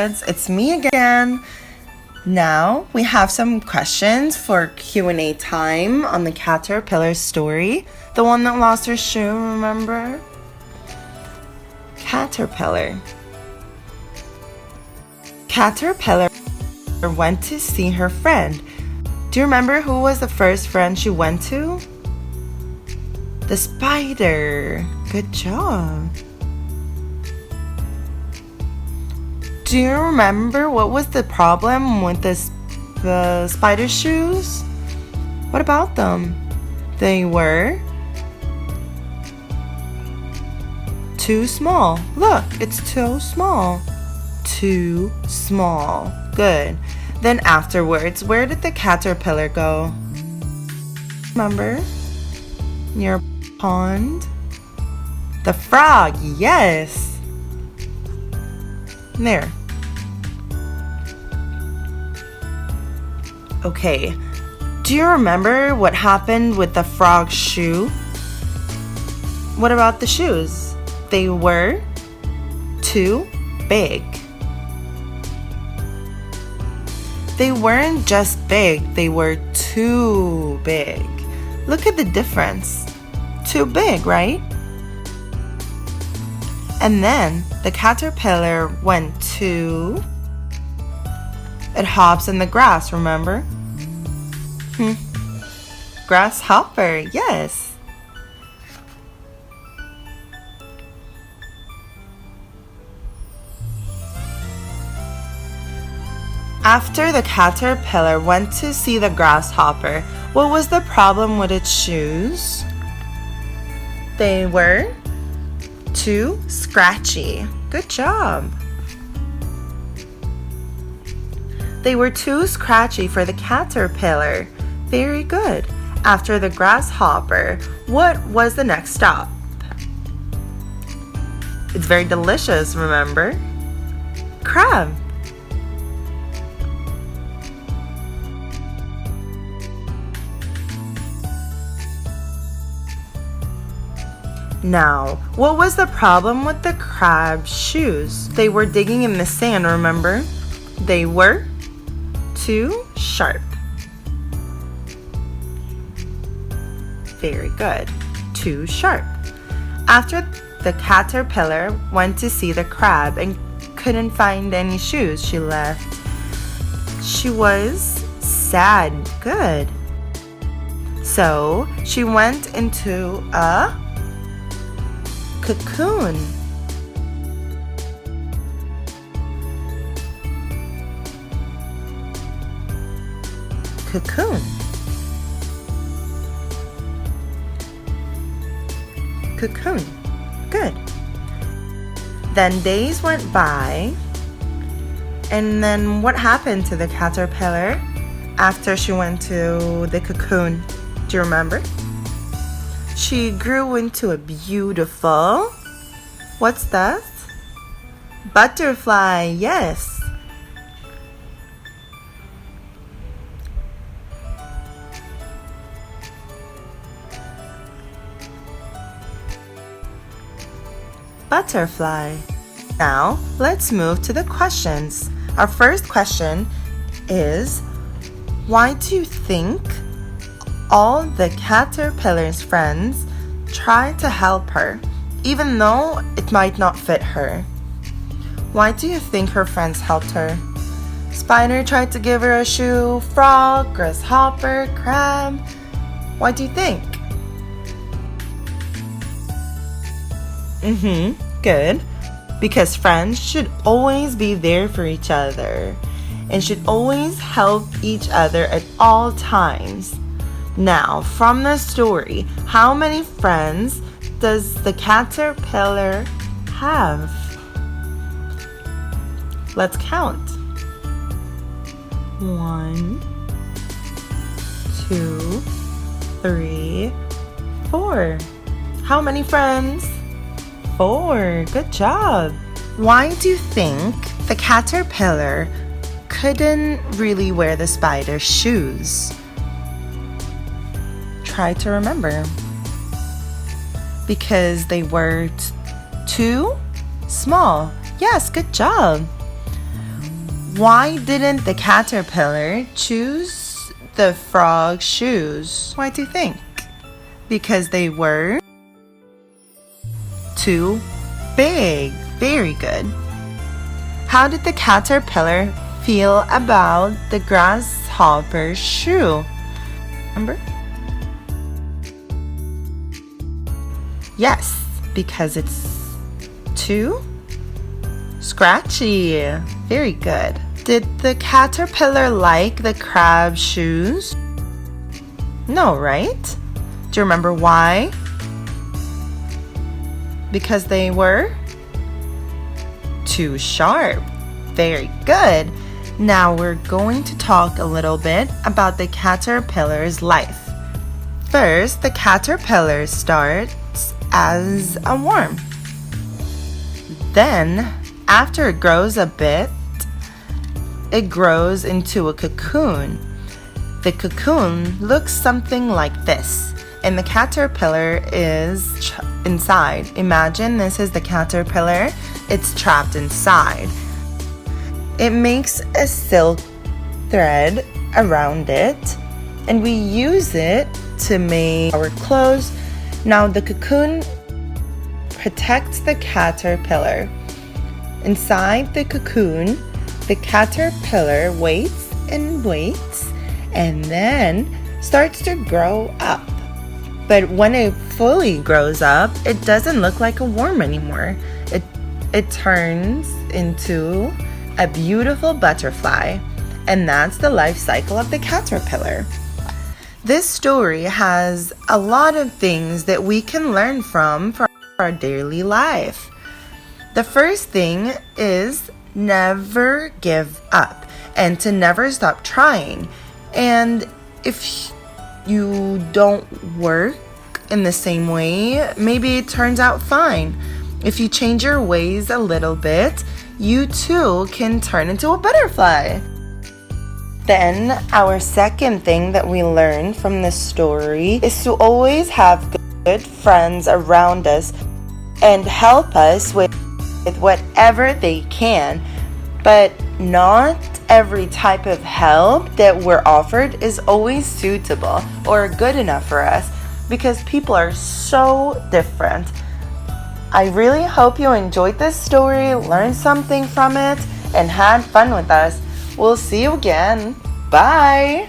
kids, it's me again. Now we have some questions for Q&A time on the caterpillar story. The one that lost her shoe, remember? Caterpillar went to see her friend. Do you remember who was the first friend she went to? The spider. Good job. Do you remember what was the problem with the spider shoes? What about them? They were too small. Look, it's too small. Too small. Good. Then afterwards, where did the caterpillar go? Remember? Near a pond? The frog, yes. There. Okay. Do you remember what happened with the frog's shoe? What about the shoes? They were too big. They weren't just big, they were too big. Look at the difference. Too big, right? And then the caterpillar went to... It hops in the grass, remember? Grasshopper, yes. After the caterpillar went to see the grasshopper, what was the problem with its shoes? They were too scratchy. Good job. They were too scratchy for the caterpillar. Very good. After the grasshopper, what was the next stop? It's very delicious, remember? Crab. Now, what was the problem with the crab's shoes? They were digging in the sand, remember? They were too sharp. Very good. Too sharp. After the caterpillar went to see the crab and couldn't find any shoes she left, she was sad. Good. So, she went into a cocoon. Cocoon. Cocoon. Good. Then days went by, and then what happened to the caterpillar after she went to the cocoon? Do you remember? She grew into a beautiful, what's that? Butterfly, yes. Butterfly. Now, let's move to the questions. Our first question is, why do you think all the caterpillar's friends tried to help her, even though it might not fit her? Why do you think her friends helped her? Spider tried to give her a shoe, frog, grasshopper, crab. Why do you think? Good. Because friends should always be there for each other and should always help each other at all times. Now, from the story, how many friends does the caterpillar have? Let's count. 1, 2, 3, 4. How many friends? 4. Good job. Why do you think the caterpillar couldn't really wear the spider's shoes? Try to remember. Because they were too small. Yes, good job. Why didn't the caterpillar choose the frog's shoes? Why do you think? Because they were too big. Very good. How did the caterpillar feel about the grasshopper's shoe? Remember? Yes, because it's too scratchy. Very good. Did the caterpillar like the crab's shoes? No, right? Do you remember why? Because they were too sharp. Very good. Now we're going to talk a little bit about the caterpillar's life. First, the caterpillar starts as a worm. Then, after it grows a bit, it grows into a cocoon. The cocoon looks something like this, and the caterpillar is inside. Imagine this is the caterpillar. It's trapped inside. It makes a silk thread around it, and we use it to make our clothes. Now the cocoon protects the caterpillar. Inside the cocoon, the caterpillar waits and waits and then starts to grow up. But when it fully grows up, it doesn't look like a worm anymore. It turns into a beautiful butterfly, and that's the life cycle of the caterpillar. This story has a lot of things that we can learn from for our daily life. The first thing is never give up and to never stop trying. And if you don't work in the same way, maybe it turns out fine. If you change your ways a little bit, you too can turn into a butterfly. Then our second thing that we learn from this story is to always have good friends around us and help us with whatever they can. But not every type of help that we're offered is always suitable or good enough for us, because people are so different. I really hope you enjoyed this story, learned something from it, and had fun with us. We'll see you again. Bye!